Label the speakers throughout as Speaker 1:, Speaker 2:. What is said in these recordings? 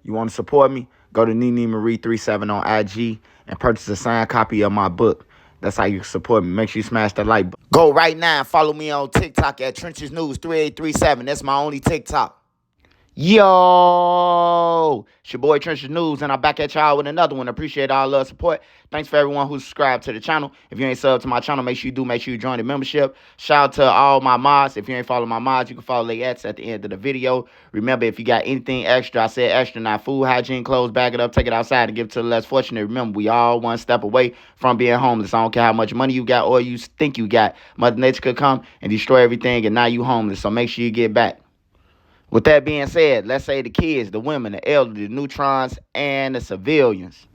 Speaker 1: You want to support me? Go to Nene Marie 37 on IG and purchase a signed copy of my book. That's how you support me. Make sure you smash that like button. Go right now and follow me on TikTok at Trenches News 3837. That's my only TikTok. Yo, it's your boy Trenches News, and I'm back at y'all with another one. Appreciate all love support. Thanks for everyone who subscribed to the channel. If you ain't subbed to my channel, make sure you do. Make sure you join the membership. Shout out to all my mods. If you ain't follow my mods, you can follow their ads at the end of the video. Remember, if you got anything extra, I said extra, not food, hygiene, clothes, bag it up, take it outside, and give it to the less fortunate. Remember, we all one step away from being homeless. I don't care how much money you got or you think you got. Mother Nature could come and destroy everything, and now you homeless. So make sure you get back. With that being said, let's say the kids, the women, the elderly, the neutrons, and the civilians.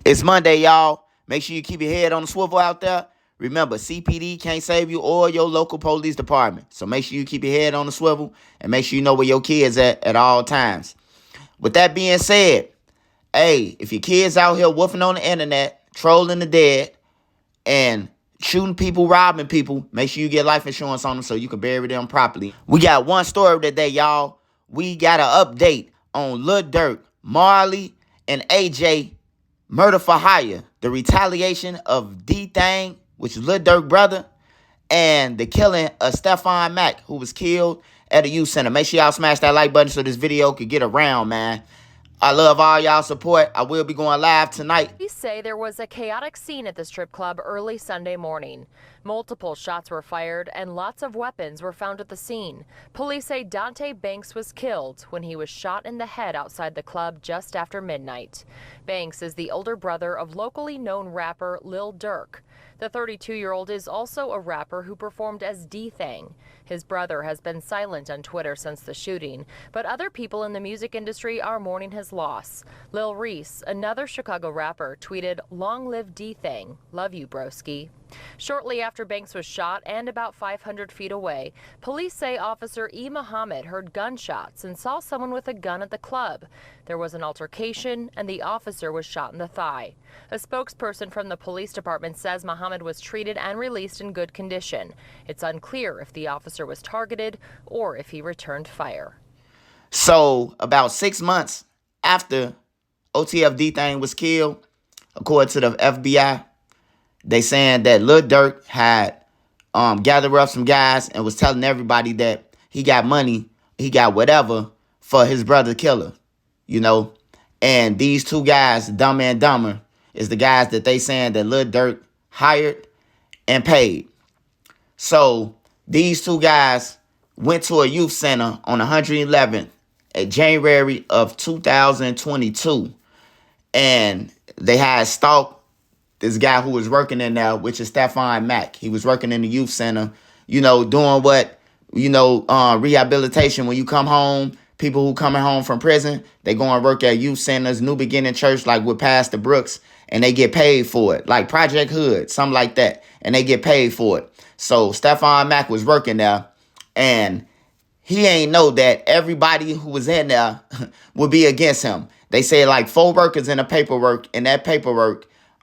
Speaker 1: It's Monday, y'all. Make sure you keep your head on the swivel out there. Remember, CPD can't save you or your local police department. So make sure you keep your head on the swivel and make sure you know where your kids at all times. With that being said, hey, if your kids out here woofing on the internet, trolling the dead, and shooting people, robbing people, make sure you get life insurance on them so you can bury them properly. We got one story today, y'all. We got an update on Lil Durk, Marley, and AJ murder for hire. The retaliation of D-Thang, which is Lil Durk brother, and the killing of Stephon Mack, who was killed at a youth center. Make sure y'all smash that like button so this video could get around, man. I love all y'all support. I will be going live tonight.
Speaker 2: Police say there was a chaotic scene at the strip club early Sunday morning. Multiple shots were fired and lots of weapons were found at the scene. Police say Dante Banks was killed when he was shot in the head outside the club just after midnight. Banks is the older brother of locally known rapper Lil Durk. The 32-year-old is also a rapper who performed as D-Thang. His brother has been silent on Twitter since the shooting, but other people in the music industry are mourning his loss. Lil Reese, another Chicago rapper, tweeted, "Long live D-Thang. Love you, broski." Shortly after Banks was shot and about 500 feet away, police say Officer E. Muhammad heard gunshots and saw someone with a gun at the club. There was an altercation and the officer was shot in the thigh. A spokesperson from the police department says Muhammad was treated and released in good condition. It's unclear if the officer was targeted or if he returned fire.
Speaker 1: So about 6 months after OTF D-Thang was killed, according to the FBI, they saying that Lil Durk had gathered up some guys and was telling everybody that he got money, he got whatever for his brother killer, you know. And these two guys, Dumber and Dumber, is the guys that they saying that Lil Durk hired and paid. So these two guys went to a youth center on 111th in January of 2022, and they had stalked this guy who was working in there, which is Stephon Mack. He was working in the youth center, you know, doing what, you know, rehabilitation. When you come home, people who coming home from prison, they go and work at youth centers, New Beginning Church, like with Pastor Brooks, and they get paid for it, like Project Hood, something like that, and they get paid for it. So Stephon Mack was working there, and he ain't know that everybody who was in there would be against him. They said like 4 workers in that paperwork,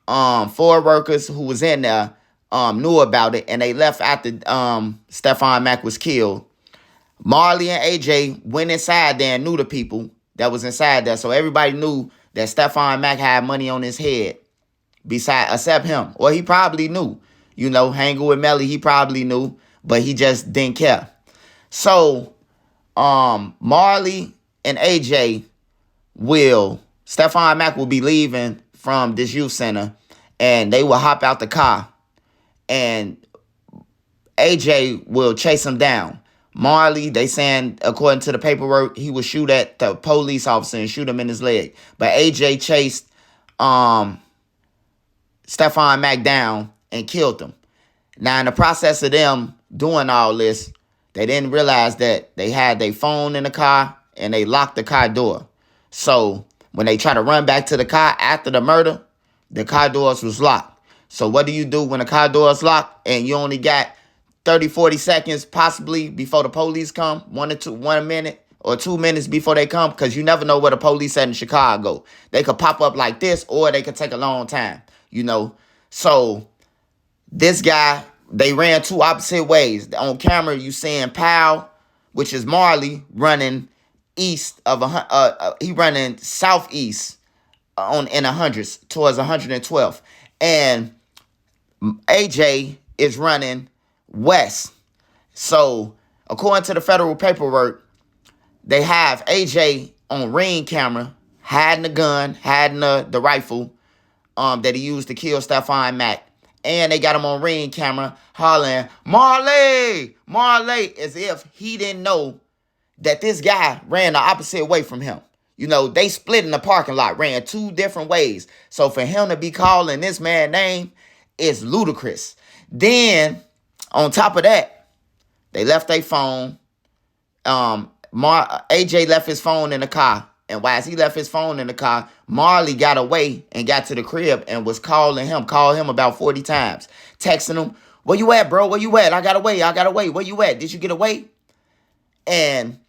Speaker 1: 4 workers who was in there knew about it, and they left after Stephon Mack was killed. Marley and AJ went inside there and knew the people that was inside there, so everybody knew that Stephon Mack had money on his head, except him. Or he probably knew, you know, hanging with Melly, he probably knew, but he just didn't care. So Marley and AJ Stephon Mack will be leaving from this youth center, and they will hop out the car, and AJ will chase him down. Marley, they saying, according to the paperwork, he would shoot at the police officer and shoot him in his leg. But AJ chased Stephon Mack down and killed him. Now, in the process of them doing all this, they didn't realize that they had their phone in the car and they locked the car door. So when they try to run back to the car after the murder, the car doors was locked. So what do you do when the car door is locked and you only got 30, 40 seconds possibly before the police come? 1 minute or 2 minutes before they come, because you never know where the police at in Chicago. They could pop up like this or they could take a long time, you know. So this guy, they ran 2 opposite ways. On camera, you seeing Powell, which is Marley, running east of he running southeast in 100s towards 112th, and AJ is running west. So according to the federal paperwork, they have AJ on ring camera hiding the gun, hiding the rifle that he used to kill Stephon Mack. And they got him on ring camera hollering, Marley, Marley, as if he didn't know that this guy ran the opposite way from him. You know, they split in the parking lot, ran two different ways. So for him to be calling this man's name is ludicrous. Then, on top of that, they left their phone. AJ left his phone in the car. And while he left his phone in the car, Marley got away and got to the crib and was called him about 40 times. Texting him, where you at, bro? Where you at? I got away. Where you at? Did you get away? And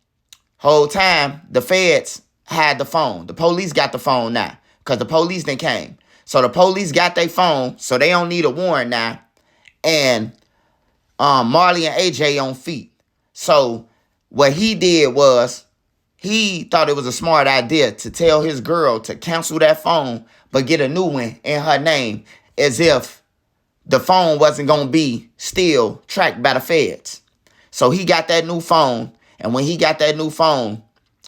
Speaker 1: whole time, the feds had the phone. The police got the phone now because the police then came. So the police got their phone, so they don't need a warrant now. And Marley and AJ on feet. So what he did was, he thought it was a smart idea to tell his girl to cancel that phone, but get a new one in her name, as if the phone wasn't going to be still tracked by the feds. So he got that new phone, and when he got that new phone,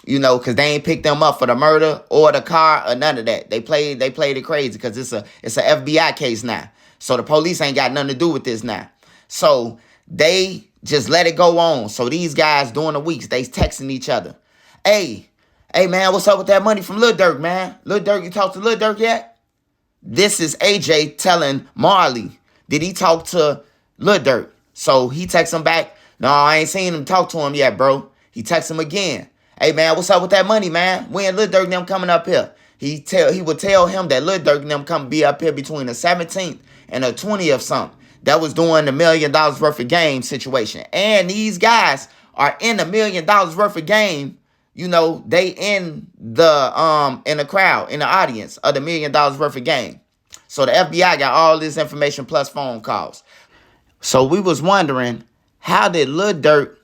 Speaker 1: you know, because they ain't picked them up for the murder or the car or none of that. They played it crazy because it's a FBI case now. So the police ain't got nothing to do with this now. So they just let it go on. So these guys during the weeks, they texting each other. Hey, man, what's up with that money from Lil Durk, man? Lil Durk, you talked to Lil Durk yet? This is AJ telling Marley, did he talk to Lil Durk? So he texts him back, no, I ain't seen him talk to him yet, bro. He texts him again. Hey, man, what's up with that money, man? When Lil Durk and them coming up here? He would tell him that Lil Durk and them come be up here between the 17th and the 20th something. That was doing the $1 million worth of game situation. And these guys are in the $1 million worth of game. You know, they in the crowd, in the audience of the $1 million worth of game. So the FBI got all this information plus phone calls. So we was wondering, how did Lil Durk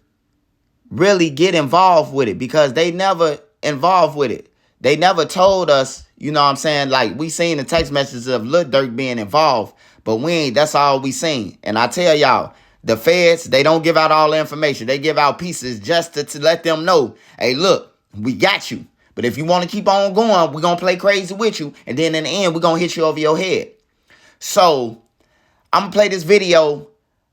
Speaker 1: really get involved with it? Because they never involved with it. They never told us, you know what I'm saying? Like, we seen the text messages of Lil Durk being involved, but that's all we seen. And I tell y'all, the feds, they don't give out all the information. They give out pieces just to let them know, hey, look, we got you. But if you want to keep on going, we're going to play crazy with you. And then in the end, we're going to hit you over your head. So I'm going to play this video,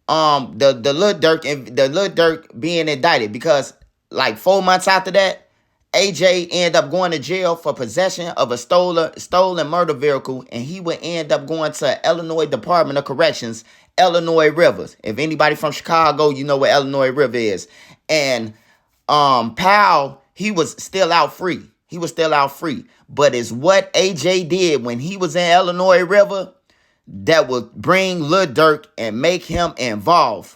Speaker 1: the Lil Durk being indicted. Because like 4 months after that, AJ ended up going to jail for possession of a stolen murder vehicle. And he would end up going to Illinois Department of Corrections, Illinois River. If anybody from Chicago, you know where Illinois River is. And Powell, he was still out free. But it's what AJ did when he was in Illinois River that would bring Lil Durk and make him involved.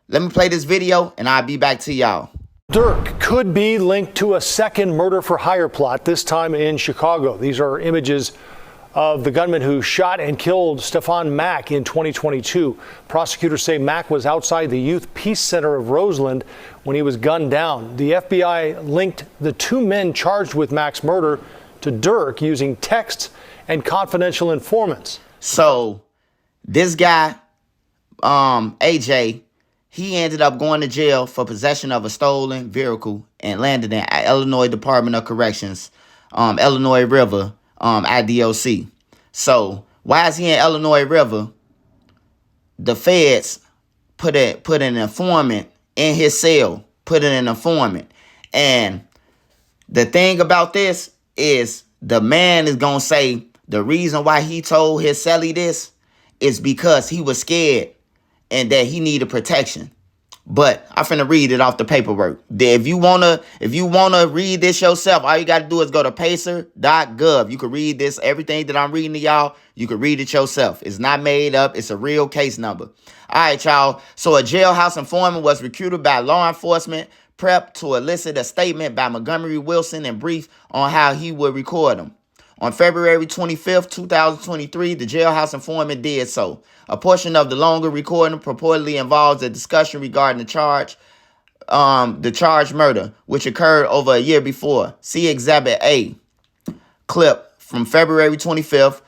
Speaker 1: Let me play this video and I'll be back to y'all.
Speaker 3: Durk could be linked to a second murder for hire plot, this time in Chicago. These are images of the gunman who shot and killed Stephon Mack in 2022. Prosecutors say Mack was outside the Youth Peace Center of Roseland when he was gunned down. The FBI linked the two men charged with Mack's murder to Durk using texts and confidential informants.
Speaker 1: So this guy, AJ, he ended up going to jail for possession of a stolen vehicle and landed in Illinois Department of Corrections, Illinois River, IDOC. So why is he in Illinois River? The feds put an informant in his cell, And the thing about this is the man is going to say the reason why he told his cellie this is because he was scared and that he needed protection. But I'm finna read it off the paperwork. If you wanna read this yourself, all you gotta do is go to pacer.gov. You can read this, everything that I'm reading to y'all, you can read it yourself. It's not made up, it's a real case number. All right, y'all. So a jailhouse informant was recruited by law enforcement, prepped to elicit a statement by Montgomery Wilson and brief on how he would record them. On February 25th, 2023, the jailhouse informant did so. A portion of the longer recording purportedly involves a discussion regarding the charge the charged murder, which occurred over a year before. See Exhibit A, clip from February 25th,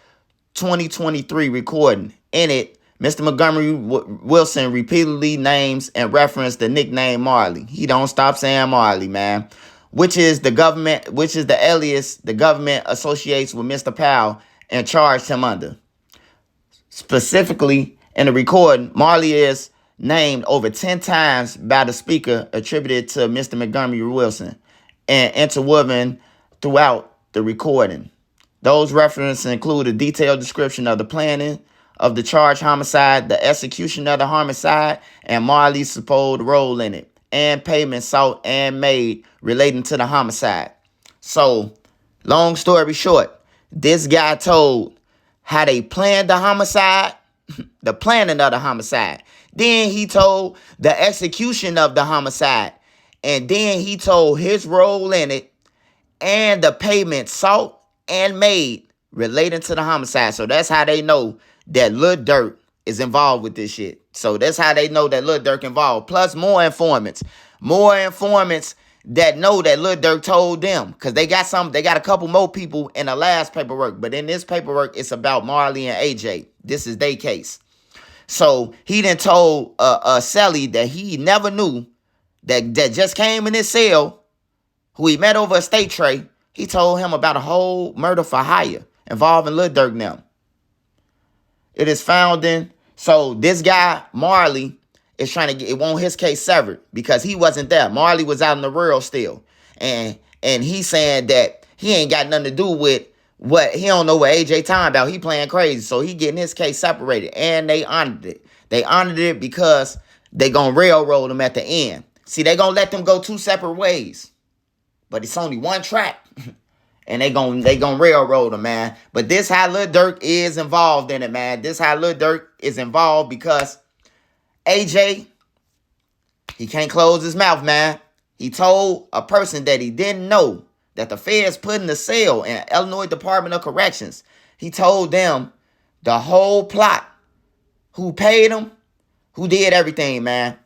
Speaker 1: 2023 recording. In it, Mr. Montgomery Wilson repeatedly names and referenced the nickname Marley. He don't stop saying Marley, man, which is the alias the government associates with Mr. Powell and charged him under. Specifically, in the recording, Marley is named over 10 times by the speaker attributed to Mr. Montgomery Wilson and interwoven throughout the recording. Those references include a detailed description of the planning of the charged homicide, the execution of the homicide, and Marley's supposed role in it, and payments sought and made relating to the homicide. So, long story short, this guy told how they planned the homicide, the planning of the homicide. Then he told the execution of the homicide. And then he told his role in it and the payment sought and made relating to the homicide. So that's how they know that Lil Durk is involved with this shit. So that's how they know that Lil Durk involved. Plus more informants that know that Lil Durk told them. Because they got a couple more people in the last paperwork. But in this paperwork, it's about Marley and AJ. This is their case. So he done told Sally that he never knew that just came in his cell, who he met over a state tray. He told him about a whole murder for hire involving Lil Durk now. It is found in. So this guy, Marley, is trying to want his case severed because he wasn't there. Marley was out in the world still. And he's saying that he ain't got nothing to do with what he don't know what AJ talking about. He playing crazy. So he getting his case separated. And they honored it. They honored it because they gonna railroad him at the end. See, they gonna let them go two separate ways. But it's only one track. And they gonna railroad him, man. But this how Lil Durk is involved in it, man. This how Lil Durk is involved because AJ, he can't close his mouth, man. He told a person that he didn't know that the feds put in the cell in Illinois Department of Corrections. He told them the whole plot, who paid him, who did everything, man.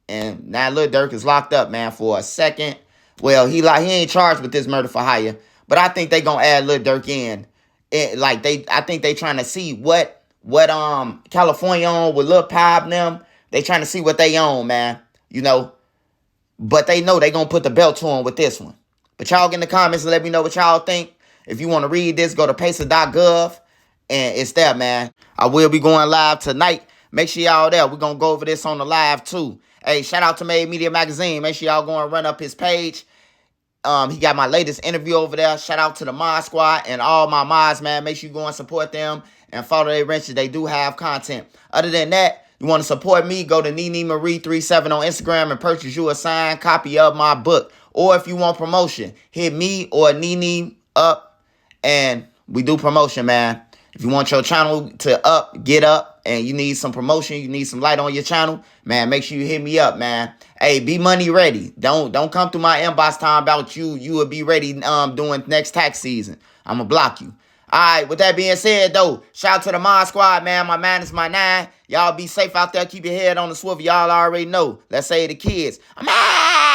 Speaker 1: And now Lil Durk is locked up, man, for a second. Well, he ain't charged with this murder for hire, but I think they gonna add Lil Durk in. I think they trying to see what California on with Lil Pop and them. They trying to see what they own, man. You know, but they know they gonna put the belt to him with this one. But y'all get in the comments and let me know what y'all think. If you want to read this, go to pacer.gov and it's there, man. I will be going live tonight. Make sure y'all there. We're gonna go over this on the live too. Hey, shout out to Made Media Magazine. Make sure y'all go and run up his page. He got my latest interview over there. Shout out to the Mod Squad and all my mods, man. Make sure you go and support them and follow their wrenches. They do have content. Other than that, you want to support me, go to Nene Marie 37 on Instagram and purchase you a signed copy of my book. Or if you want promotion, hit me or Nene up and we do promotion, man. If you want your channel to get up, and you need some promotion, you need some light on your channel, man, make sure you hit me up, man. Hey, be money ready. Don't come through my inbox talking about you will be ready doing next tax season. I'm going to block you. All right, with that being said, though, shout out to the Mod Squad, man. My 9 is my 9. Y'all be safe out there. Keep your head on the swivel. Y'all already know. Let's say the kids. I'm out.